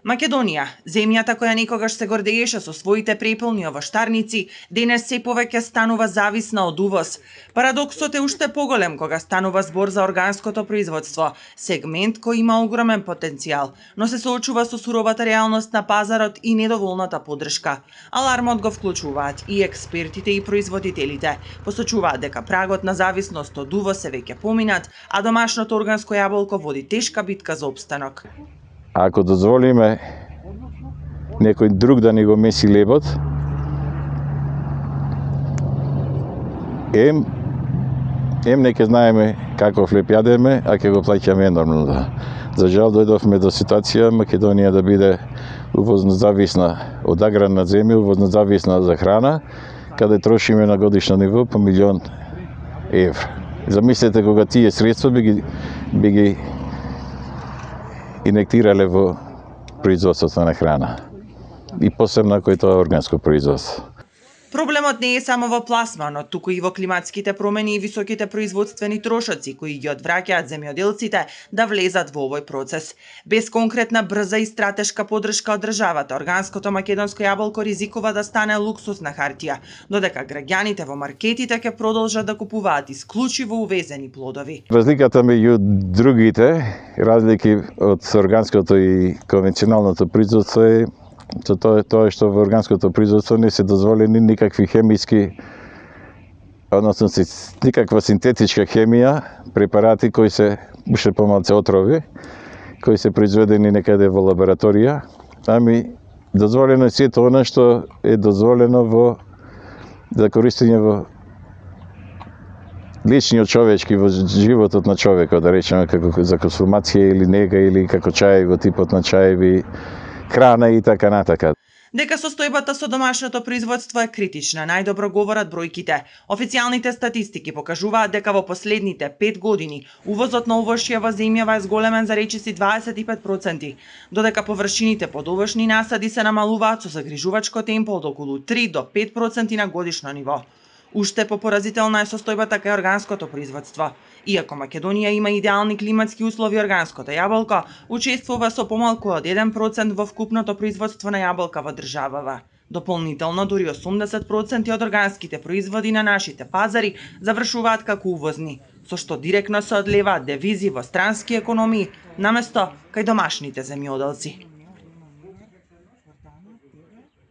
Македонија, земјата која некогаш се гордееше со своите преполни овоштарници, денес се повеќе станува зависна од увоз. Парадоксот е уште поголем кога станува збор за органското производство, сегмент кој има огромен потенцијал, но се соочува со суровата реалност на пазарот и недоволната поддршка. Алармот го вклучуваат и експертите и производителите. Посочуваат дека прагот на зависност од увоз е веќе поминат, а домашното органско јаболко води тешка битка за опстанок. Ако дозволиме некој друг да ни го меси лебот, ем не ќе знаеме каков леб јадеме, а ќе го плаќаме енормно. За жал дојдовме до ситуација Македонија да биде увозно зависна од аграрна земја, увозно зависна за храна, каде трошиме на годишно ниво по €1.000.000. Замислете кога тие средства би ги инектирале во производството на храна. И посебно кој тоа е органско производство. Проблемот не е само во пласманот, туку и во климатските промени и високите производствени трошоци кои ги одвраќаат земјоделците да влезат во овој процес. Без конкретна, брза и стратешка поддршка од државата, органското македонско јаболко ризикува да стане луксус на хартија, додека граѓаните во маркетите ќе продолжат да купуваат исклучиво увезени плодови. Разликата меѓу другите разлики од органското и конвенционалното производство е тоа што во органското производство не се дозволени никакви хемиски, односно никаква синтетичка хемија, препарати кои се уште помалце отрови, кои се произведени некаде во лабораторија, ами дозволено е сето она што е дозволено за користење во личниот човечки, во животот на човекот, да речеме како за консумација или нега или како чај во типот на чаеви, храна и така натака. Дека состојбата со домашното производство е критична, најдобро говорат бројките. Официјалните статистики покажуваат дека во последните 5 години увозот на овошје во земјава е зголемен за речиси 25%, додека површините под овошни насади се намалуваат со загрижувачко темпо од околу 3 до 5% на годишно ниво. Уште попоразителна е состојбата кај органското производство. Иако Македонија има идеални климатски услови, органското јаболко учествува со помалку од 1% во вкупното производство на јаболка во државава. Дополнително, дури 80% од органските производи на нашите пазари завршуваат како увозни, со што директно се одлеваат девизи во странски економии наместо кај домашните земјоделци.